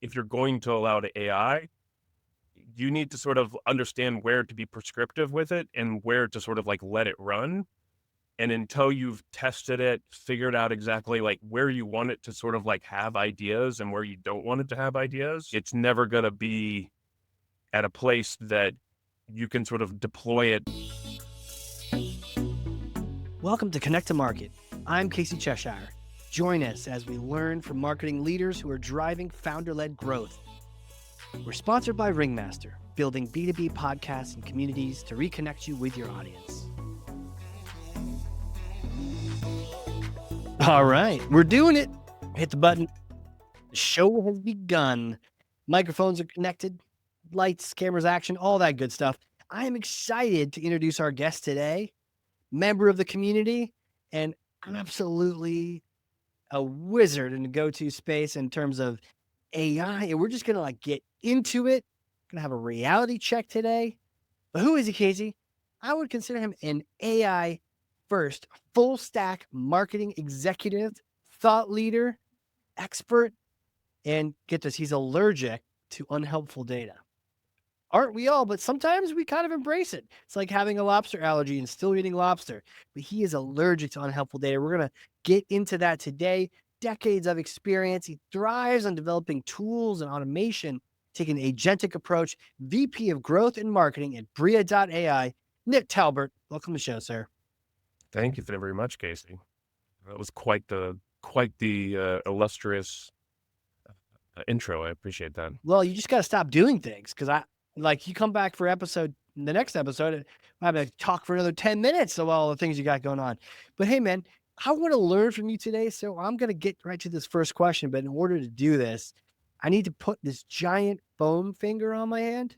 if you're going to allow the AI, you need to sort of understand where to be prescriptive with it and where to sort of like let it run. And until you've tested it, figured out exactly like where you want it to sort of like have ideas and where you don't want it to have ideas, it's never going to be at a place that you can sort of deploy it. Welcome to Connect to Market. I'm Casey Cheshire. Join us as we learn from marketing leaders who are driving founder-led growth. We're sponsored by Ringmaster, building B2B podcasts and communities to reconnect you with your audience. All right, we're doing it. Hit the button. The show has begun. Microphones are connected, lights, cameras, action, all that good stuff. I am excited to introduce our guest today, member of the community, and absolutely a wizard in the go-to space in terms of AI. And we're just going to get into it. Going to have a reality check today. But who is he, Casey? I would consider him an AI first, full stack marketing executive, thought leader, expert, and get this, he's allergic to unhelpful data. Aren't we all? But sometimes we kind of embrace it. It's like having a lobster allergy and still eating lobster. But he is allergic to unhelpful data. We're going to get into that today. Decades of experience. He thrives on developing tools and automation, taking an agentic approach. VP of Growth and Marketing at BRIA.AI, Nick Talbert. Welcome to the show, sir. Thank you very much, Casey. That was quite the illustrious intro. I appreciate that. Well, you just got to stop doing things because you come back for the next episode, I'm going to talk for another 10 minutes of all the things you got going on. But hey, man, I want to learn from you today. So I'm going to get right to this first question. But in order to do this, I need to put this giant foam finger on my hand.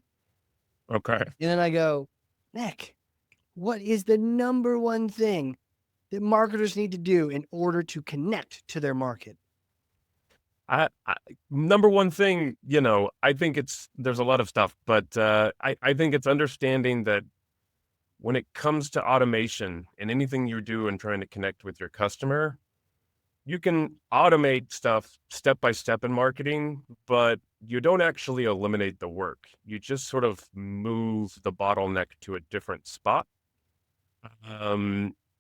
Okay. And then I go, Nick, what is the number one thing that marketers need to do in order to connect to their market? Number one thing, I think there's a lot of stuff, but I think it's understanding that when it comes to automation and anything you do in trying to connect with your customer, you can automate stuff step by step in marketing, but you don't actually eliminate the work. You just sort of move the bottleneck to a different spot.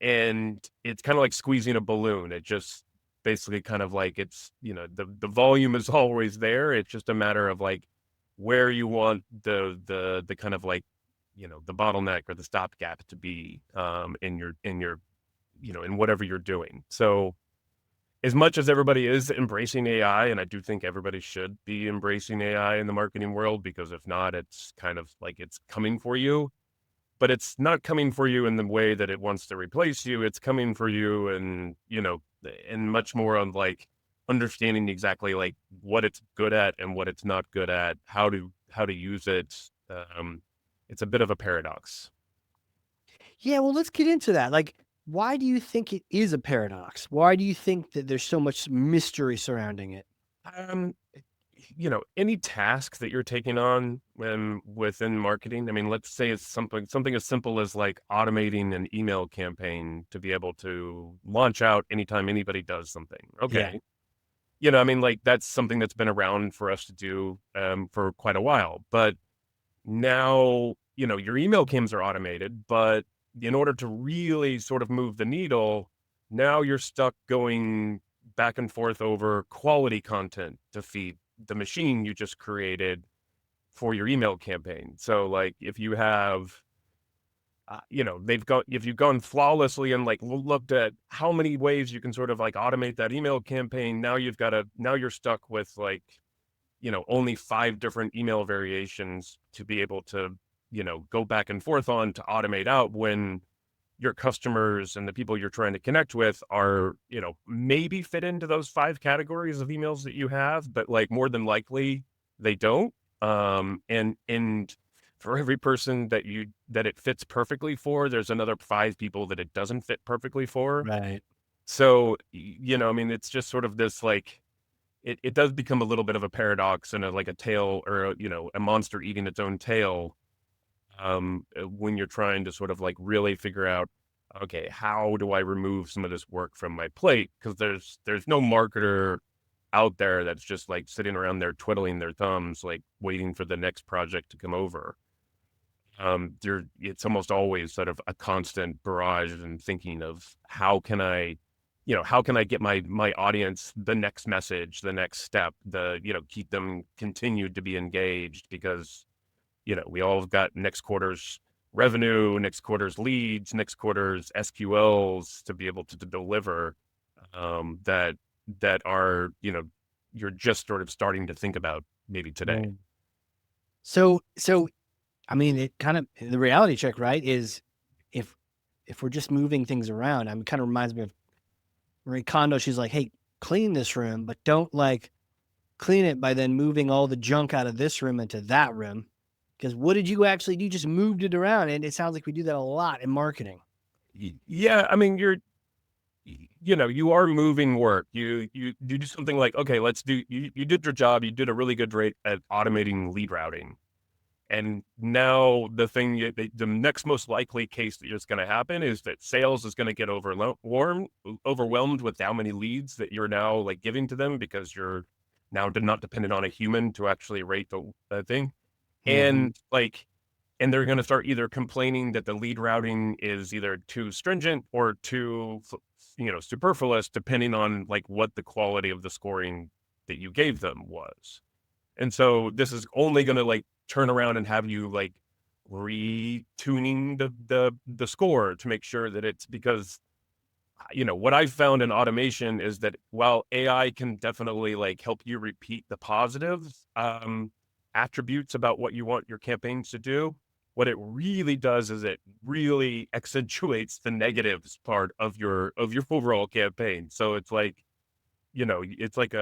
And it's kind of like squeezing a balloon. It just basically kind of like it's, the volume is always there. It's just a matter of like where you want the kind of like, the bottleneck or the stopgap to be in your, in whatever you're doing. So as much as everybody is embracing AI, and I do think everybody should be embracing AI in the marketing world, because if not, it's kind of like it's coming for you. But it's not coming for you in the way that it wants to replace you. It's coming for you and, and much more on like understanding exactly like what it's good at and what it's not good at, how to use it. It's a bit of a paradox. Yeah, well, let's get into that. Why do you think it is a paradox? Why do you think that there's so much mystery surrounding it? Any task that you're taking on within marketing, I mean, let's say it's something as simple as like automating an email campaign to be able to launch out anytime anybody does something. Okay. Yeah. I mean, like that's something that's been around for us to do for quite a while. But now, your email cams are automated, but in order to really sort of move the needle, now you're stuck going back and forth over quality content to feed the machine you just created for your email campaign. So like if you have, if you've gone flawlessly and like looked at how many ways you can sort of like automate that email campaign, now you're stuck with like, only 5 different email variations to be able to, go back and forth on to automate out when your customers and the people you're trying to connect with are, maybe fit into those 5 categories of emails that you have, but like more than likely they don't. And for every person that it fits perfectly for, there's another 5 people that it doesn't fit perfectly for. Right. So, I mean, it's just sort of this like, it does become a little bit of a paradox and like a tail or, a monster eating its own tail. When you're trying to sort of like really figure out, okay, how do I remove some of this work from my plate? Because there's no marketer out there that's just like sitting around there twiddling their thumbs, like waiting for the next project to come over. It's almost always sort of a constant barrage and thinking of how can I get my audience the next message, the next step, keep them continued to be engaged because, we all have got next quarter's revenue, next quarter's leads, next quarter's SQLs to be able to deliver, that are, you're just sort of starting to think about maybe today. Mm. So I mean, it kind of the reality check, right? Is if if we're just moving things around, I mean, it kind of reminds me of Marie Kondo. She's like, "Hey, clean this room, but don't like clean it by then moving all the junk out of this room into that room." Because what did you actually do? You just moved it around, and it sounds like we do that a lot in marketing. Yeah, I mean, you are moving work. You do something like, okay, you did your job. You did a really good rate at automating lead routing. And now the next most likely case that is going to happen is that sales is going to get overwhelmed with how many leads that you're now like giving to them because you're now not dependent on a human to actually rate the thing. Mhm. And and they're going to start either complaining that the lead routing is either too stringent or too, superfluous, depending on like what the quality of the scoring that you gave them was. And so this is only going to like turn around and have you like retuning the score to make sure that it's because what I've found in automation is that while AI can definitely like help you repeat the positive attributes about what you want your campaigns to do, what it really does is it really accentuates the negatives part of your overall campaign. So it's like, it's like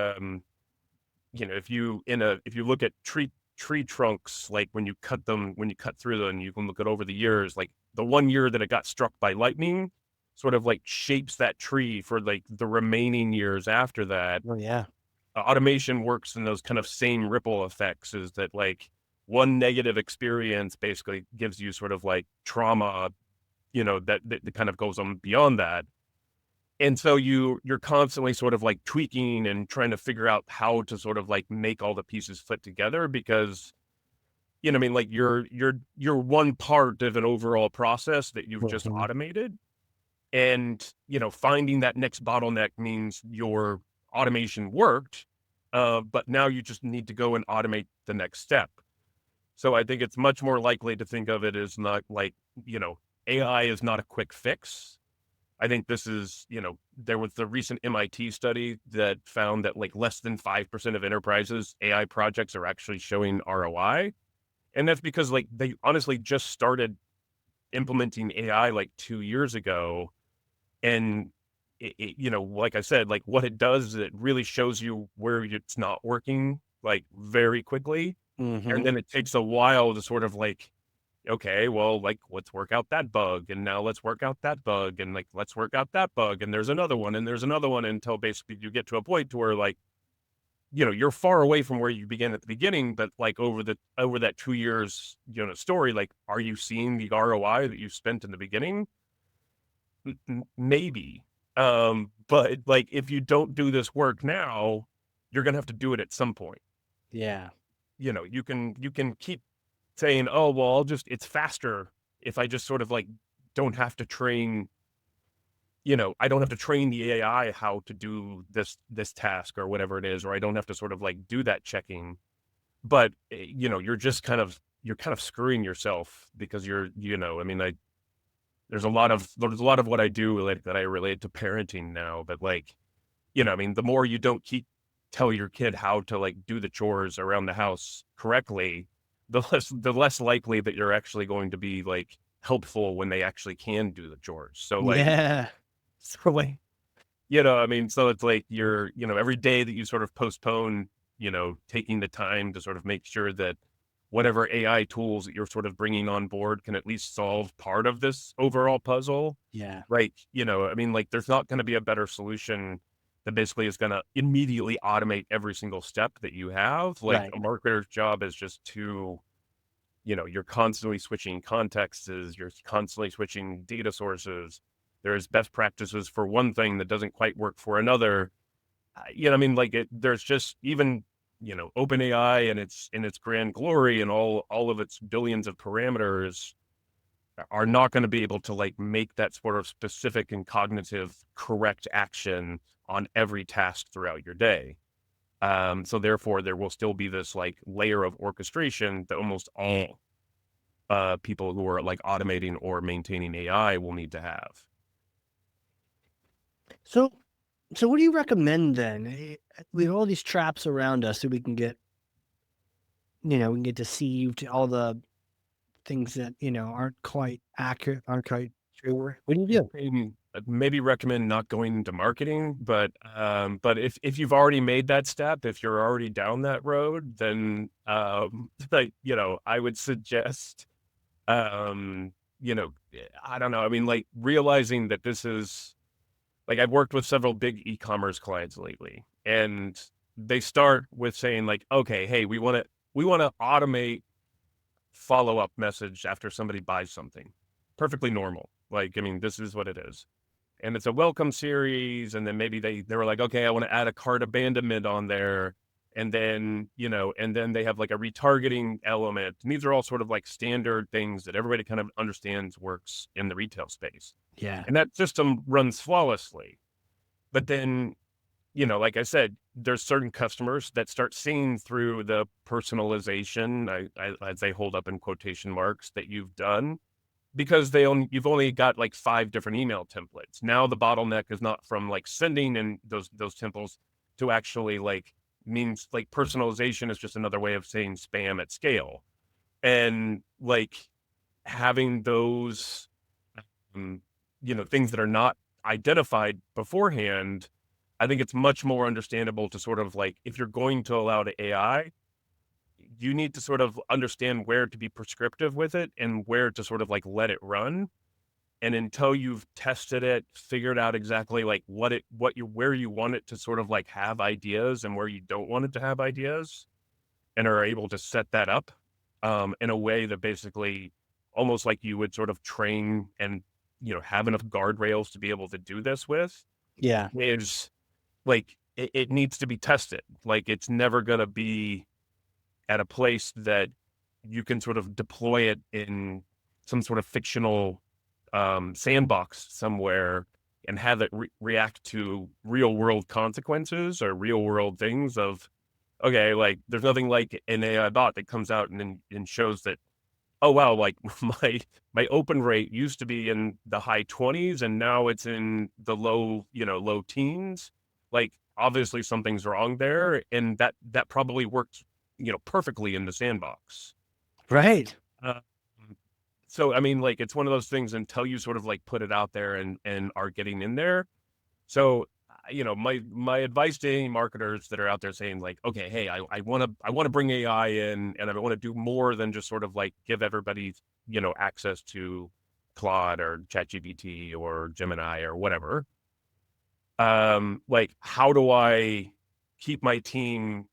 if you look at tree trunks, like when you cut through them, you can look at over the years, like the one year that it got struck by lightning sort of like shapes that tree for like the remaining years after that. Oh yeah. Automation works in those kind of same ripple effects, is that like one negative experience basically gives you sort of like trauma, that kind of goes on beyond that. And so you're constantly sort of like tweaking and trying to figure out how to sort of like make all the pieces fit together because I mean, like you're one part of an overall process that you've just Mhm. automated. And finding that next bottleneck means your automation worked, but now you just need to go and automate the next step. So I think it's much more likely to think of it as not like, AI is not a quick fix. I think this is, there was the recent MIT study that found that like less than 5% of enterprises AI projects are actually showing ROI. And that's because like they honestly just started implementing AI like 2 years ago. And like I said, like what it does is it really shows you where it's not working like very quickly. And Mhm. then it takes a while to sort of like, okay, well, like let's work out that bug, and now let's work out that bug, and like let's work out that bug, and there's another one, and there's another one, until basically you get to a point to where like you're far away from where you began at the beginning, but like over that 2 years story, like are you seeing the ROI that you spent in the beginning? Maybe, but like if you don't do this work now, you're gonna have to do it at some point. Yeah. You can keep saying, "Oh, well, it's faster if I just sort of like don't have to train, I don't have to train the AI how to do this task or whatever it is, or I don't have to sort of like do that checking." But you're kind of screwing yourself because I mean, there's a lot of what I do like that I relate to parenting now, but like, I mean, the more you don't tell your kid how to like do the chores around the house correctly, the less likely that you're actually going to be like helpful when they actually can do the chores. So like, Yeah. Throw away. I mean, so it's like every day that you sort of postpone, taking the time to sort of make sure that whatever AI tools that you're sort of bringing on board can at least solve part of this overall puzzle. Yeah. Right. I mean, like, there's not going to be a better solution that basically is going to immediately automate every single step that you have. Like, Right. a marketer's job is just to, you're constantly switching contexts, you're constantly switching data sources. There's best practices for one thing that doesn't quite work for another. I mean, like there's just even, OpenAI and its grand glory and all of its billions of parameters are not going to be able to like make that sort of specific and cognitive correct action on every task throughout your day. So therefore, there will still be this like layer of orchestration that almost all people who are like automating or maintaining AI will need to have. So, so what do you recommend then? We have all these traps around us that we can get, we can get deceived, all the things that, aren't quite accurate, aren't quite true. What do you do? I'd maybe recommend not going into marketing, but if you've already made that step, if you're already down that road, then like I would suggest um you know I don't know. I mean, like realizing that this is like I've worked with several big e-commerce clients lately, and they start with saying like, okay, hey, we want to automate follow-up message after somebody buys something. Perfectly normal. Like, I mean, this is what it is. And it's a welcome series, and then maybe they were like, okay, I want to add a cart abandonment on there. And then, and then they have like a retargeting element. And these are all sort of like standard things that everybody kind of understands works in the retail space. Yeah. And that system runs flawlessly. But then, like I said, there's certain customers that start seeing through the personalization, as they hold up in quotation marks, that you've done because you've only got like 5 different email templates. Now the bottleneck is not from like sending in those templates to actually like means like personalization is just another way of saying spam at scale. And like having those things that are not identified beforehand, I think it's much more understandable to sort of like if you're going to allow the AI, you need to sort of understand where to be prescriptive with it and where to sort of like let it run. And until you've tested it, figured out exactly like where you want it to sort of like have ideas and where you don't want it to have ideas, and are able to set that up in a way that basically almost like you would sort of train and have enough guardrails to be able to do this with, Yeah. is like it needs to be tested. Like it's never going to be at a place that you can sort of deploy it in some sort of fictional sandbox somewhere and have it react to real world consequences or real world things of, okay, like there's nothing like an AI bot that comes out and shows that, oh wow, like my open rate used to be in the high 20s and now it's in the low teens. Like obviously something's wrong there, and that probably works, perfectly in the sandbox. Right. Uh, so I mean, like it's one of those things until you sort of like put it out there and are getting in there. So my advice to any marketers that are out there saying like, okay, hey, I want to bring AI in, and I want to do more than just sort of like give everybody access to Claude or ChatGPT or Gemini or whatever. Like how do I keep my team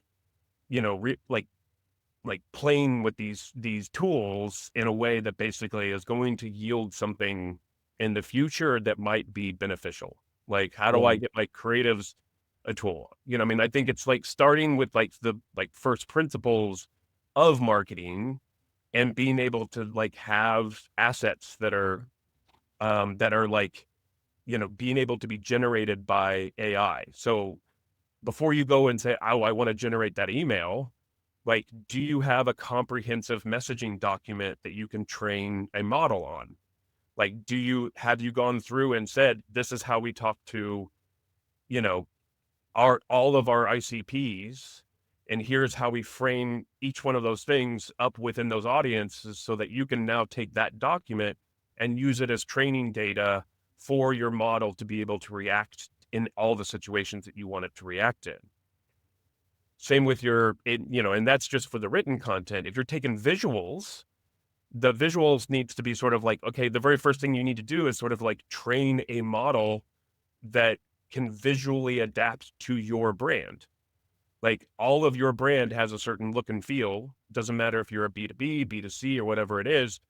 like playing with these tools in a way that basically is going to yield something in the future that might be beneficial. Like how do I Yeah. get my creatives a tool? I mean, I think it's like starting with like the like first principles of marketing and being able to like have assets that are like being able to be generated by AI. So before you go and say, oh, I want to generate that email, like, do you have a comprehensive messaging document that you can train a model on? Like, have you gone through and said, this is how we talk to, you know, all of our ICPs, and here's how we frame each one of those things up within those audiences so that you can now take that document and use it as training data for your model to be able to react in all the situations that you want it to react in. Same with and that's just for the written content. If you're taking visuals, the visuals needs to be sort of like, okay, the very first thing you need to do is sort of like train a model that can visually adapt to your brand. Like all of your brand has a certain look and feel. Doesn't matter if you're a B2B, B2C, or whatever it is.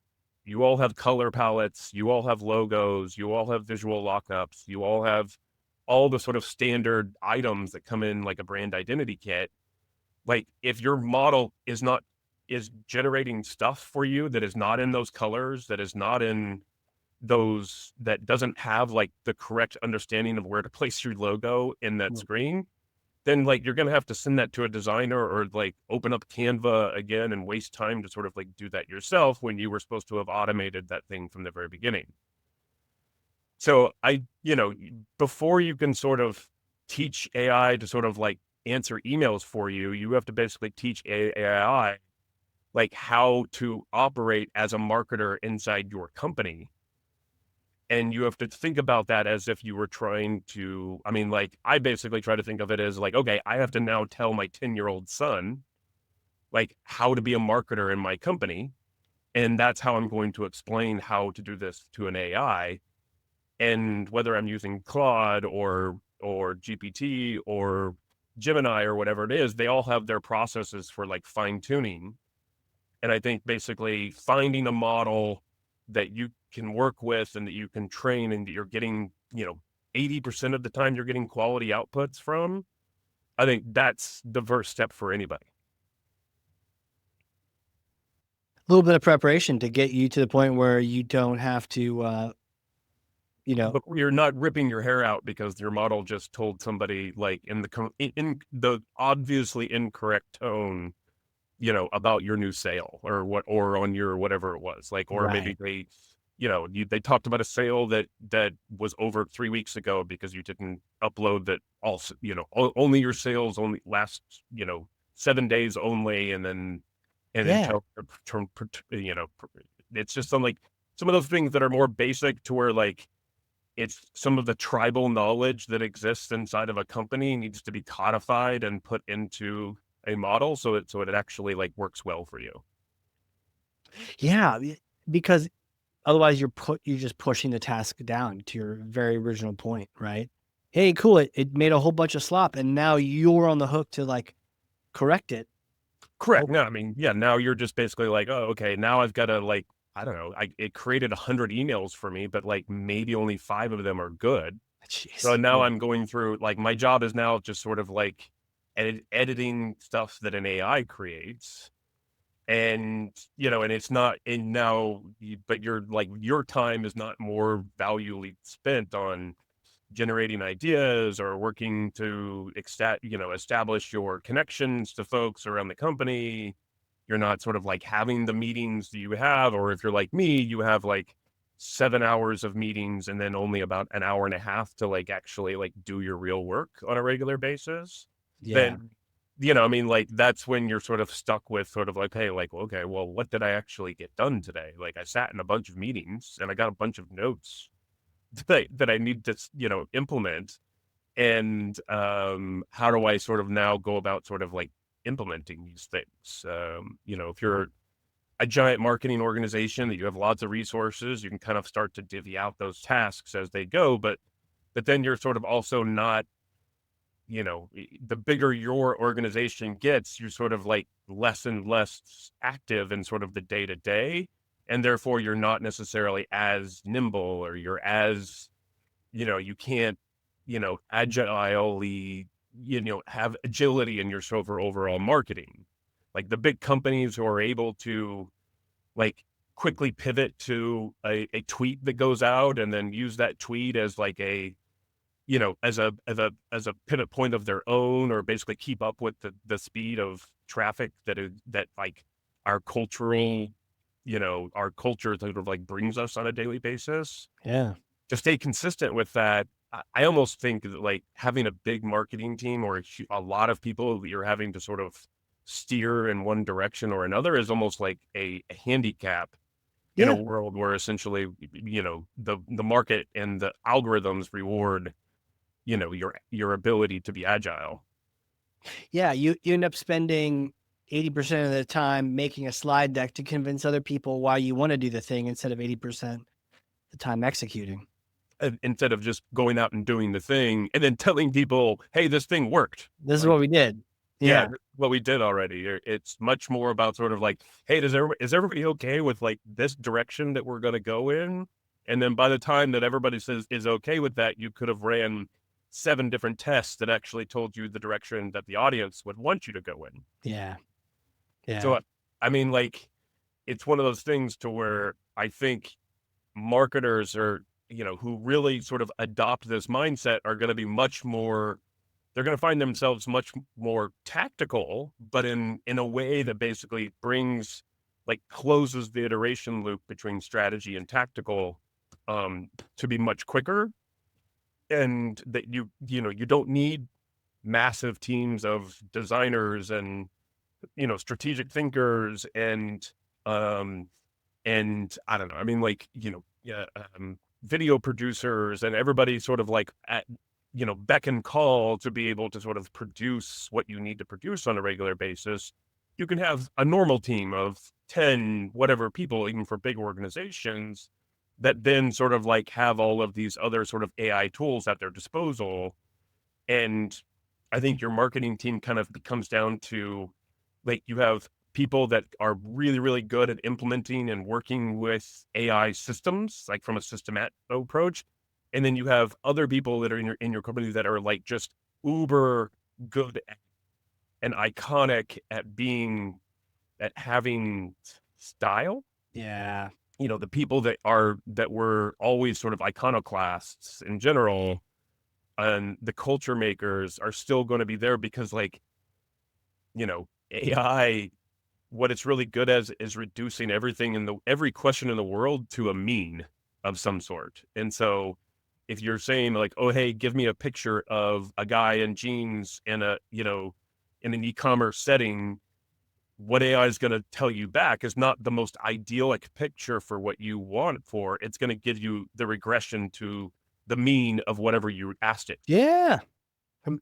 You all have color palettes. You all have logos. You all have visual lockups. You all have, all the sort of standard items that come in like a brand identity kit, like if your model is generating stuff for you that is not in those colors, that is not in those, that doesn't have like the correct understanding of where to place your logo in that Mm. screen, then like you're going to have to send that to a designer or like open up Canva again and waste time to sort of like do that yourself when you were supposed to have automated that thing from the very beginning. So before you can sort of teach AI to sort of like answer emails for you, you have to basically teach AI like how to operate as a marketer inside your company. And you have to think about that as if you were trying to, I mean, like, I basically try to think of it as like, okay, I have to now tell my 10-year-old son, like, how to be a marketer in my company. And that's how I'm going to explain how to do this to an AI. And whether I'm using Claude or GPT or Gemini or whatever it is, they all have their processes for like fine tuning. And I think basically finding a model that you can work with and that you can train and that you're getting, 80% of the time you're getting quality outputs from, I think that's the first step for anybody. A little bit of preparation to get you to the point where you don't have to, But you're not ripping your hair out because your model just told somebody like in the obviously incorrect tone, about your new sale or or on your whatever it was, like, or maybe right. they talked about a sale that was over 3 weeks ago because you didn't upload that also, only your sales only last, 7 days only. And then Yeah. tell, it's just some of those things that are more basic to where like, it's some of the tribal knowledge that exists inside of a company needs to be codified and put into a model so it actually like works well for you. Yeah. Because otherwise you're just pushing the task down to your very original point, right? Hey, cool. It made a whole bunch of slop and now you're on the hook to like correct it. Correct. Oh, No, I mean, yeah, now you're just basically like, oh, okay, now I've got to like, I don't know, it created 100 emails for me, but like maybe only 5 of them are good. So jeez. now Yeah. I'm going through, like, my job is now just sort of like editing stuff that an AI creates. And, and it's not, and now, but you're like, your time is not more valuably spent on generating ideas or working to establish your connections to folks around the company. You're not sort of like having the meetings that you have, or if you're like me, you have like 7 hours of meetings and then only about an hour and a half to like actually like do your real work on a regular basis. Yeah. Then, I mean, like that's when you're sort of stuck with sort of like, hey, like, okay, well, what did I actually get done today? Like I sat in a bunch of meetings and I got a bunch of notes that I need to, implement. And how do I sort of now go about sort of like implementing these things? If you're a giant marketing organization that you have lots of resources, you can kind of start to divvy out those tasks as they go. But then you're sort of also not, the bigger your organization gets, you're sort of like less and less active in sort of the day to day. And therefore, you're not necessarily as nimble or you're as, you can't, agilely, have agility in your overall marketing. Like the big companies who are able to like quickly pivot to a tweet that goes out and then use that tweet as like a, as a pivot point of their own, or basically keep up with the speed of traffic that like our cultural, our culture sort of like brings us on a daily basis. Yeah. To stay consistent with that, I almost think that like having a big marketing team or a lot of people that you're having to sort of steer in one direction or another is almost like a handicap in a Yeah. world where essentially, the market and the algorithms reward, your ability to be agile. Yeah. You end up spending 80% of the time making a slide deck to convince other people why you want to do the thing instead of 80% the time executing. Instead of just going out and doing the thing and then telling people, hey, this thing worked. This is Like, what we did. yeah, Yeah. what we did already. It's much more about sort of like, hey, is everybody okay with like this direction that we're going to go in? And then by the time that everybody says is okay with that, you could have ran 7 different tests that actually told you the direction that the audience would want you to go in. Yeah. Yeah. So, I mean, like, it's one of those things to where I think marketers are, who really sort of adopt this mindset are going to be much more, they're going to find themselves much more tactical, but in a way that basically brings, like, closes the iteration loop between strategy and tactical, to be much quicker. And that you don't need massive teams of designers and, strategic thinkers um and I don't know. I mean, like, yeah, video producers and everybody sort of like at, beck and call to be able to sort of produce what you need to produce on a regular basis. You can have a normal team of 10, whatever people, even for big organizations, that then sort of like have all of these other sort of AI tools at their disposal. And I think your marketing team kind of comes down to, like, you have people that are really, really good at implementing and working with AI systems, like from a systematic approach. And then you have other people that are in your company that are like just uber good and iconic at having style. Yeah. The people that were always sort of iconoclasts in general, and the culture makers are still going to be there because, like, AI, what it's really good as is reducing everything every question in the world to a mean of some sort. And so if you're saying like, oh, hey, give me a picture of a guy in jeans in an e-commerce setting, what AI is going to tell you back is not the most idyllic picture for what you want it for. It's going to give you the regression to the mean of whatever you asked it. Yeah. It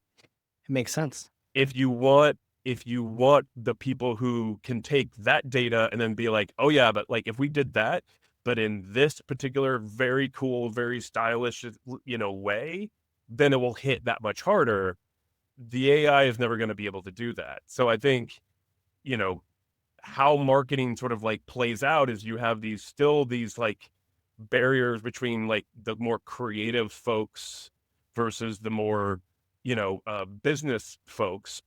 makes sense. if you want if you want the people who can take that data and then be like, oh yeah, but like if we did that, but in this particular very cool, very stylish, way, then it will hit that much harder. The AI is never going to be able to do that. So I think, you know, how marketing sort of like plays out is you have these like barriers between like the more creative folks versus the more, business folks.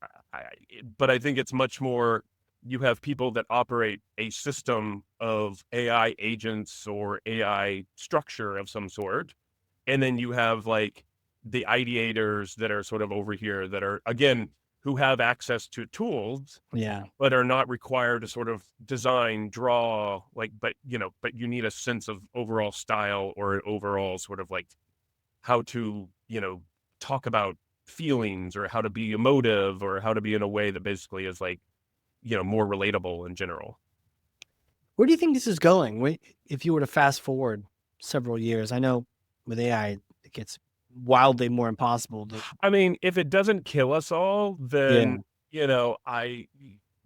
But I think it's much more, you have people that operate a system of AI agents or AI structure of some sort. And then you have like the ideators that are sort of over here that are, again, who have access to tools Yeah. but are not required to sort of design, draw, like, but you need a sense of overall style or an overall sort of like how to, talk about feelings or how to be emotive or how to be in a way that basically is like, more relatable in general. Where do you think this is going? If you were to fast forward several years, I know with AI, it gets wildly more impossible to. I mean, if it doesn't kill us all, Yeah. then,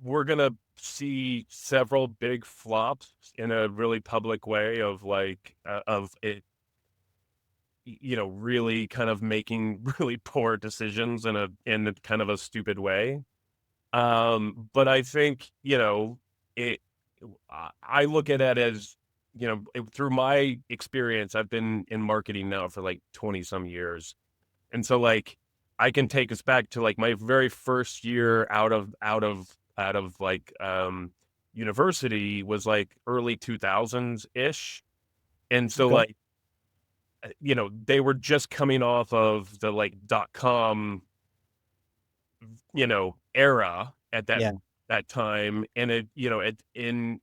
we're going to see several big flops in a really public way of like, of it, really kind of making really poor decisions in a kind of a stupid way. But I think, it I look at it as, through my experience, I've been in marketing now for like 20 some years. And so like I can take us back to like my very first year out of like university was like early 2000s ish. And so Okay. like, they were just coming off of the like .com, era at Yeah. that time. And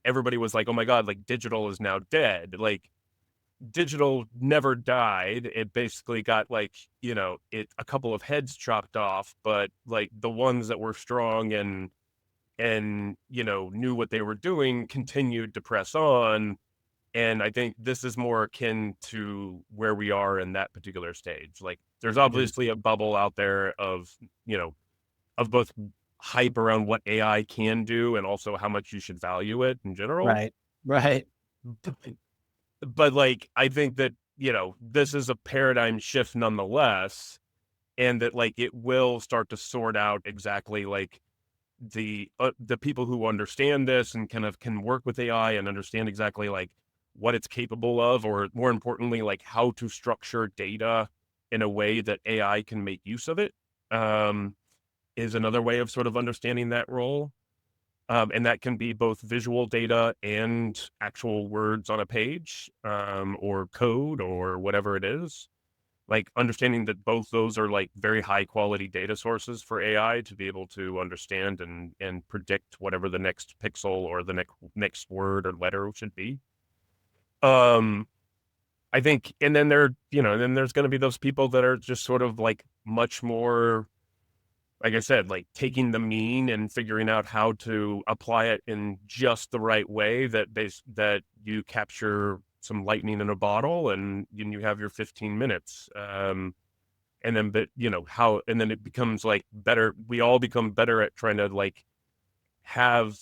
everybody was like, oh my God, like digital is now dead. Like digital never died. It basically got like, a couple of heads chopped off, but like the ones that were strong and knew what they were doing continued to press on. And I think this is more akin to where we are in that particular stage. Like there's It is. obviously a bubble out there of both hype around what AI can do and also how much you should value it in general. Right. Right. But like I think that, this is a paradigm shift nonetheless, and that like it will start to sort out exactly like the people who understand this and kind of can work with AI and understand exactly like what it's capable of, or more importantly, like how to structure data in a way that AI can make use of it, um, is another way of sort of understanding that role. And that can be both visual data and actual words on a page, or code or whatever it is. Like understanding that both those are like very high quality data sources for AI to be able to understand and predict whatever the next pixel or the next word or letter should be. Um, I think, and then then there's going to be those people that are just sort of like much more, like I said, like taking the mean and figuring out how to apply it in just the right way that you capture some lightning in a bottle and you have your 15 minutes. And then, but and then it becomes like better. We all become better at trying to like have,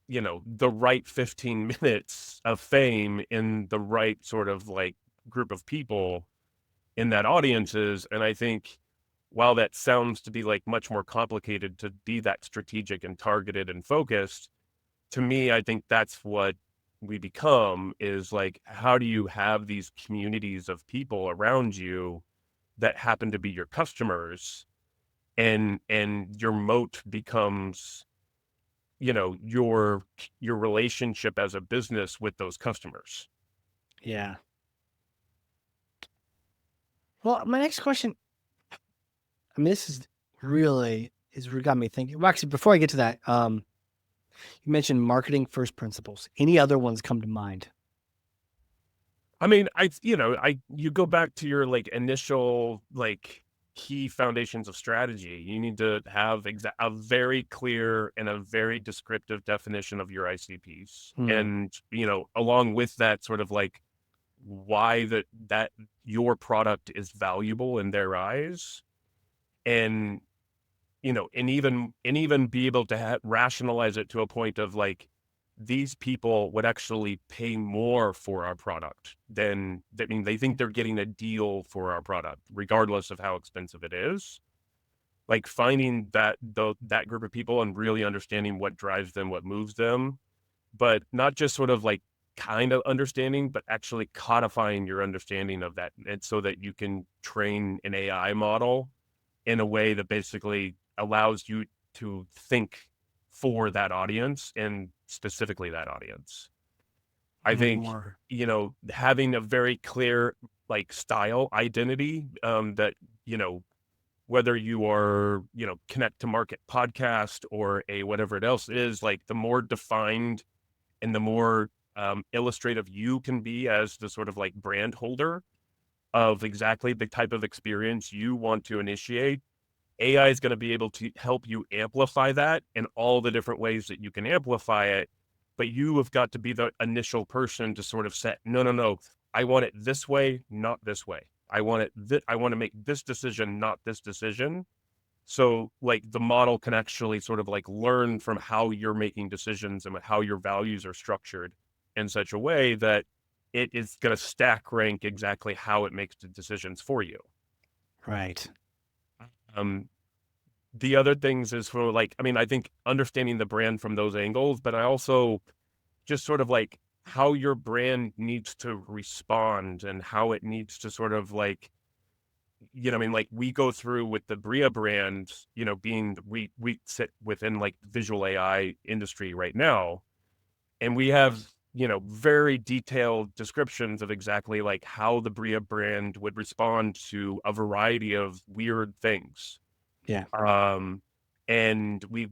the right 15 minutes of fame in the right sort of like group of people in that audiences. And I think while that sounds to be like much more complicated to be that strategic and targeted and focused, to me, I think that's what we become is like, how do you have these communities of people around you that happen to be your customers, and your moat becomes, your relationship as a business with those customers. Yeah. Well, my next question, I mean, this is really is got me thinking. Well, actually, before I get to that, you mentioned marketing first principles. Any other ones come to mind? I mean, you go back to your like initial like key foundations of strategy. You need to have a very clear and a very descriptive definition of your ICPs, Hmm. and along with that, sort of like why that your product is valuable in their eyes, and and even be able to rationalize it to a point of like, these people would actually pay more for our product than, I mean, they think they're getting a deal for our product regardless of how expensive it is. Like finding that group of people and really understanding what drives them, what moves them, but not just sort of like kind of understanding, but actually codifying your understanding of that, and so that you can train an AI model in a way that basically allows you to think for that audience and specifically that audience. I think, More. having a very clear like style identity, that, whether you are, Connect to Market podcast or a whatever it else is, like the more defined and the more illustrative you can be as the sort of like brand holder of exactly the type of experience you want to initiate, AI is going to be able to help you amplify that in all the different ways that you can amplify it. But you have got to be the initial person to sort of set, no, no, no, I want it this way, not this way. I want I want to make this decision, not this decision. So like the model can actually sort of like learn from how you're making decisions and how your values are structured in such a way that it is going to stack rank exactly how it makes the decisions for you. Right. Um, the other things is for like, I mean, I think understanding the brand from those angles, but I also just sort of like how your brand needs to respond and how it needs to sort of like, I mean, like we go through with the BRIA brand, being we sit within like visual AI industry right now, and we have, very detailed descriptions of exactly like how the BRIA brand would respond to a variety of weird things. Yeah. Um, and we've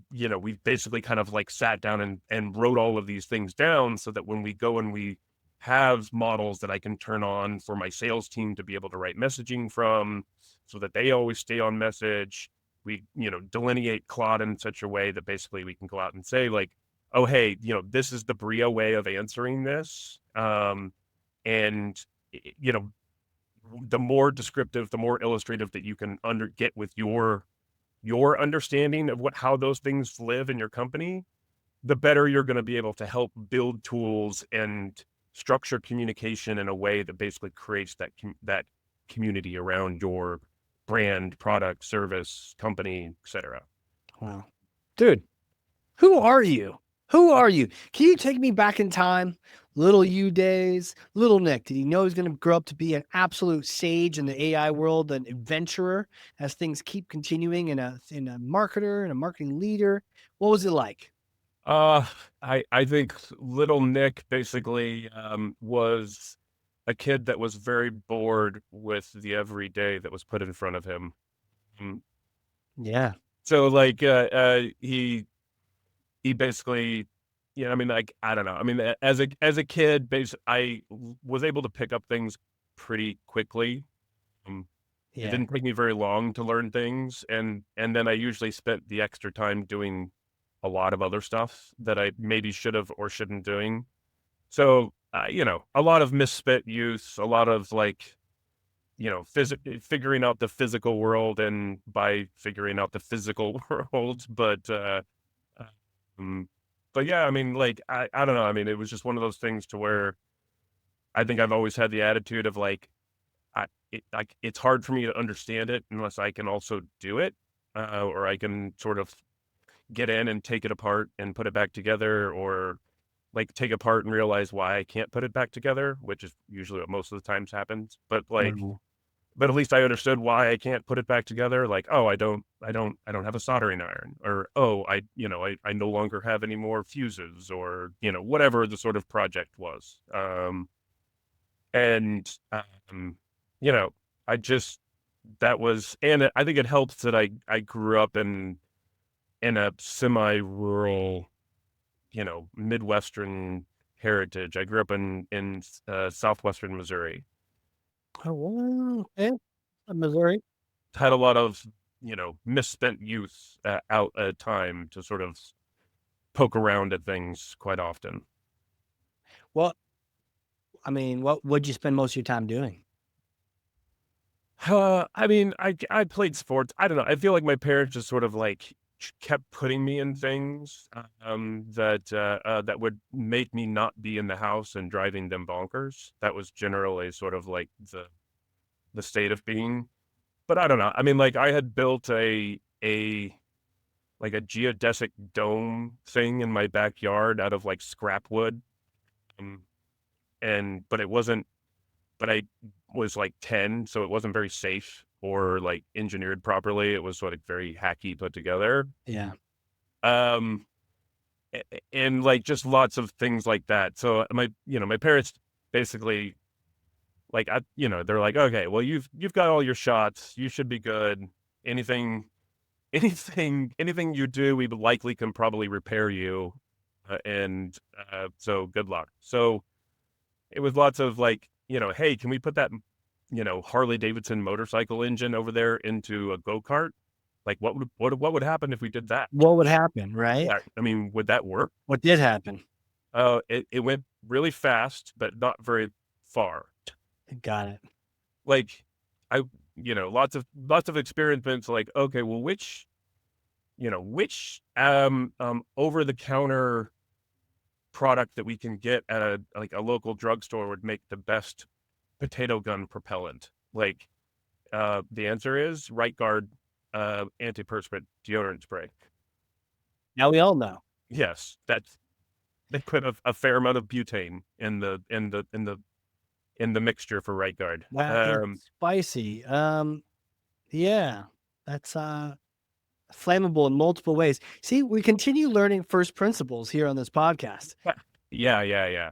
basically kind of like sat down and wrote all of these things down so that when we go and we have models that I can turn on for my sales team to be able to write messaging from, so that they always stay on message. We, delineate Claude in such a way that basically we can go out and say like, oh, hey, this is the BRIA way of answering this. And, you know, the more descriptive, the more illustrative that you can get with your understanding of how those things live in your company, the better you're going to be able to help build tools and structure communication in a way that basically creates that community around your brand, product, service, company, etc. Wow. Dude, who are you? Who are you? Can you take me back in time? Little you days, little Nick. Did he know he was going to grow up to be an absolute sage in the AI world, an adventurer as things keep continuing, and a marketer and a marketing leader? What was it like? Uh, I think little Nick basically was a kid that was very bored with the everyday that was put in front of him. Mm, Yeah. So like he basically, I mean, like, I don't know. I mean, as a kid, was able to pick up things pretty quickly. Um, it Yeah. didn't take me very long to learn things, and then I usually spent the extra time doing a lot of other stuff that I maybe should have or shouldn't doing. So, a lot of misspent use, a lot of like, figuring out the physical world, and by figuring out the physical world, um, but yeah, I mean, like, I don't know. I mean, it was just one of those things to where I think I've always had the attitude of like, it's hard for me to understand it unless I can also do it, or I can sort of get in and take it apart and put it back together, or like take apart and realize why I can't put it back together, which is usually what most of the times happens. Mhm. But at least I understood why I can't put it back together. Like, oh, I don't have a soldering iron, or oh, I no longer have any more fuses, or whatever the sort of project was. And you know, I just that was, and I think it helps that I grew up in a semi-rural, Midwestern heritage. I grew up in southwestern Missouri. Oh, wow. Okay. Missouri. Had a lot of, misspent youth out at time to sort of poke around at things quite often. Well, I mean, what would you spend most of your time doing? I mean, I played sports. I don't know. I feel like my parents just sort of like kept putting me in things that would make me not be in the house and driving them bonkers. That was generally sort of like the state of being. But I don't know. I mean, like, I had built a like a geodesic dome thing in my backyard out of like scrap wood. Um, but it wasn't, but I was like 10, so it wasn't very safe or like engineered properly. It was sort of very hacky put together. Yeah. Um, and like just lots of things like that. So my parents basically, like, they're like, okay, well, you've got all your shots. You should be good. Anything, anything you do, we likely can probably repair you. And so good luck. So it was lots of like, hey, can we put that, Harley Davidson motorcycle engine over there into a go-kart? Like, what would happen if we did that? What would happen, right? Yeah, I mean, would that work? What did happen? It went really fast, but not very far. Got it. Like, I, lots of experiments. Like, okay, well, which over the counter product that we can get at a local drugstore would make the best potato gun propellant? Like, the answer is Right Guard antiperspirant deodorant spray. Now we all know. Yes, they put a fair amount of butane in the mixture for Right Guard. That is spicy. Yeah, that's flammable in multiple ways. See, we continue learning first principles here on this podcast. Yeah, yeah, yeah.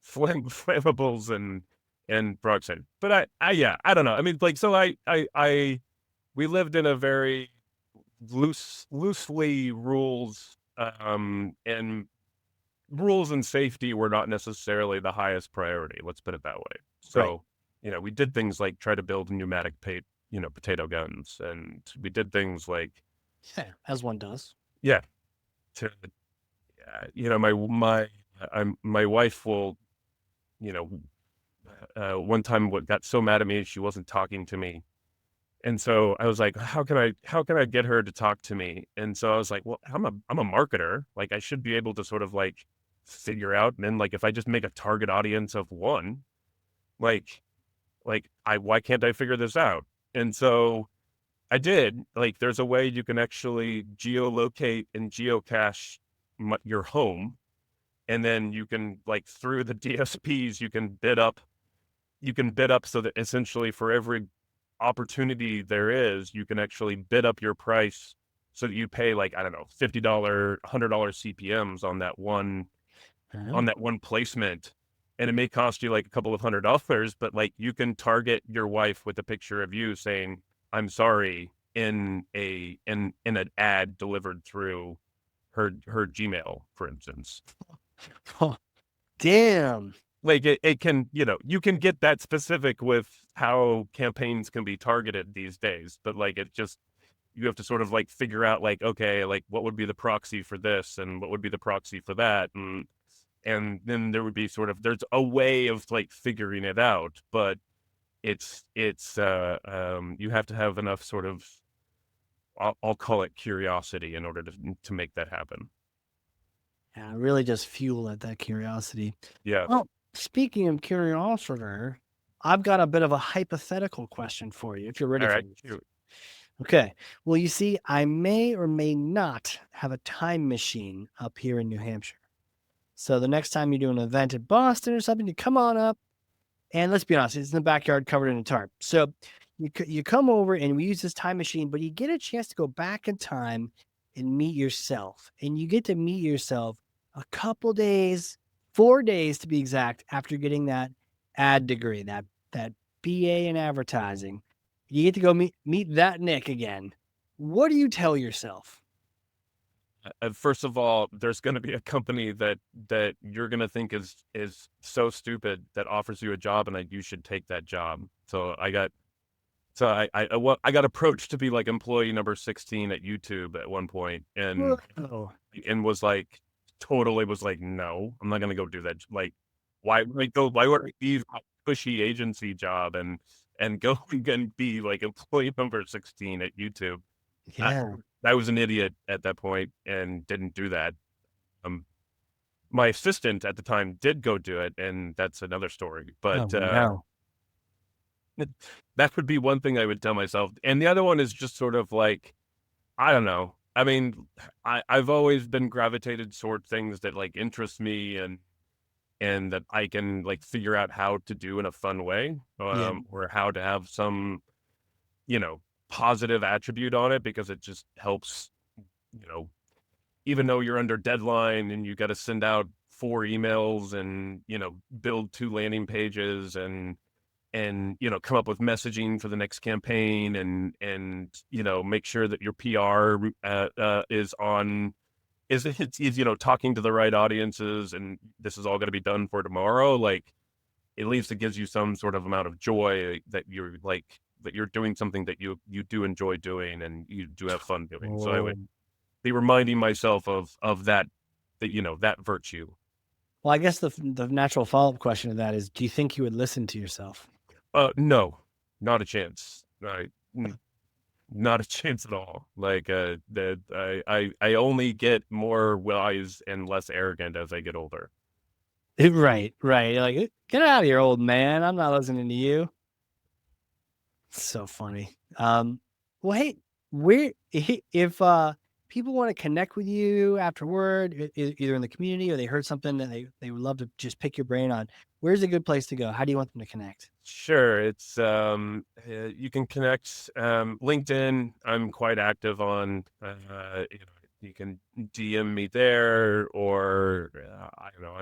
Flammables and peroxide. But yeah, I don't know. I mean, like, so we lived in a very loosely and rules and safety were not necessarily the highest priority. Let's put it that way. Right. So, we did things like try to build pneumatic potato guns, and we did things like, Yeah, as one does. yeah, to, my wife will, you know, one time what got so mad at me, she wasn't talking to me. And so I was like, how can I get her to talk to me? And so I was like, well, I'm a marketer. Like, I should be able to sort of like figure out. And then, like, if I just make a target audience of one, like why can't I figure this out? And so I did. Like, there's a way you can actually geolocate and geocache your home. and then you can like through the DSPs you can bid up so that essentially for every opportunity there is, you can actually bid up your price so that you pay like, I don't know, $50, $100 CPMs on Oh, that one placement. And it may cost you like a couple of $100, but like you can target your wife with a picture of you saying, I'm sorry, in an ad delivered through her Gmail, for instance. oh, damn. Like it can, you can get that specific with how campaigns can be targeted these days, but like it just you have to sort of like figure out like, okay, like what would be the proxy for this and what would be the proxy for that, and then there would be sort of there's a way of like figuring it out, but it's you have to have enough sort of I'll call it curiosity in order to make that happen. Yeah, really just fuel at that curiosity. Yeah. Well, speaking of curiosity, I've got a bit of a hypothetical question for you if you're ready All for right. this. Okay. Well, you see, I may or may not have a time machine up here in New Hampshire. So the next time you do an event in Boston or something, you come on up, and let's be honest, it's in the backyard covered in a tarp. So you come over and we use this time machine, but you get a chance to go back in time and meet yourself. And you get to meet yourself a couple days, 4 days to be exact, after getting that ad degree, that BA in advertising. You get to go meet that Nick again. What do you tell yourself? First of all, there's going to be a company that you're going to think is so stupid that offers you a job, and you should take that job. I got approached to be like employee number 16 at YouTube at one point, Whoa. and was like totally was like, no, I'm not going to go do that. Like, why would I leave a cushy agency job and go and be like employee number 16 at YouTube? I, Yeah. I was an idiot at that point and didn't do that. Um, my assistant at the time did go do it, and that's another story. Oh But no. that would be one thing I would tell myself. And the other one is just sort of like, I don't know. I mean, I've always been gravitated toward things that like interest me and that I can like figure out how to do in a fun way, Yeah. or how to have some, you know, positive attribute on it because it just helps, you know, even though you're under deadline and you got to send out 4 emails and, build 2 landing pages and come up with messaging for the next campaign and make sure that your PR is on is talking to the right audiences, and this is all going to be done for tomorrow. Like at least it gives you some sort of amount of joy that you're doing something that you do enjoy doing and you do have fun doing. So I Oh. would be reminding myself of that virtue. Well, I guess the natural follow-up question to that is, do you think you would listen to yourself? No, not a chance. Not a chance at all. Like that I only get more wise and less arrogant as I get older. Right, right. You're like, get out of here, old man. I'm not listening to you. So funny. Well, hey, if people want to connect with you afterward, either in the community or they heard something that they would love to just pick your brain on, where's a good place to go? How do you want them to connect? Sure, it's you can connect LinkedIn. I'm quite active on. You can DM me there, or I don't know.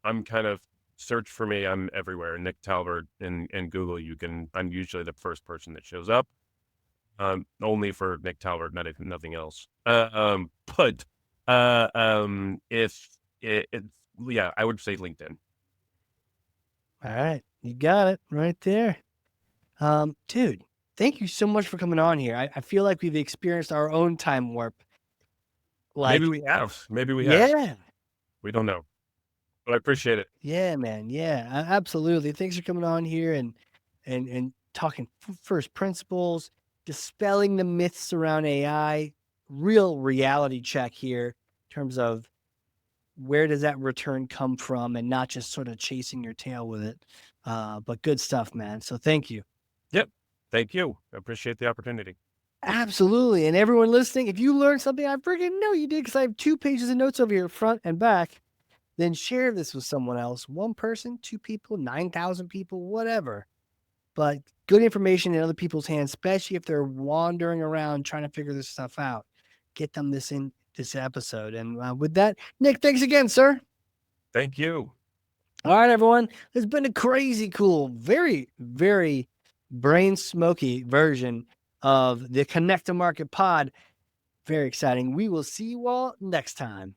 I'm kind of search for me. I'm everywhere. Nick Talbert in Google. I'm usually the first person that shows up. Only for Nick Talbert, nothing else. But if it's yeah, I would say LinkedIn. All right, you got it right there. Dude, thank you so much for coming on here. I feel like we've experienced our own time warp. Maybe Like, we have. Maybe we have. yeah, We don't know, but I appreciate it. yeah, man. Yeah, absolutely. Thanks for coming on here and talking first principles, dispelling the myths around AI, real reality check here in terms of where does that return come from and not just sort of chasing your tail with it. But good stuff, man. So thank you. Yep. Thank you. I appreciate the opportunity. Absolutely. And everyone listening, if you learned something, I freaking know you did because I have 2 pages of notes over here, front and back. Then share this with someone else. 1 person, 2 people, 9,000 people, whatever. But good information in other people's hands, especially if they're wandering around trying to figure this stuff out. Get them this episode. And with that, Nick, thanks again, sir. Thank you. All right, everyone. It's been a crazy cool, very, very brain smoky version of the Connect to Market pod. Very exciting. We will see you all next time.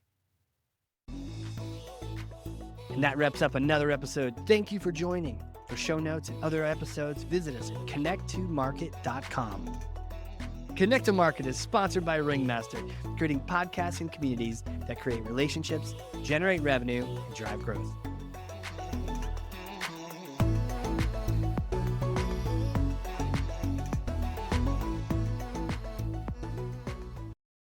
And that wraps up another episode. Thank you for joining. For show notes and other episodes, visit us at connect2market.com. Connect to Market is sponsored by Ringmaster, creating podcasts and communities that create relationships, generate revenue, and drive growth.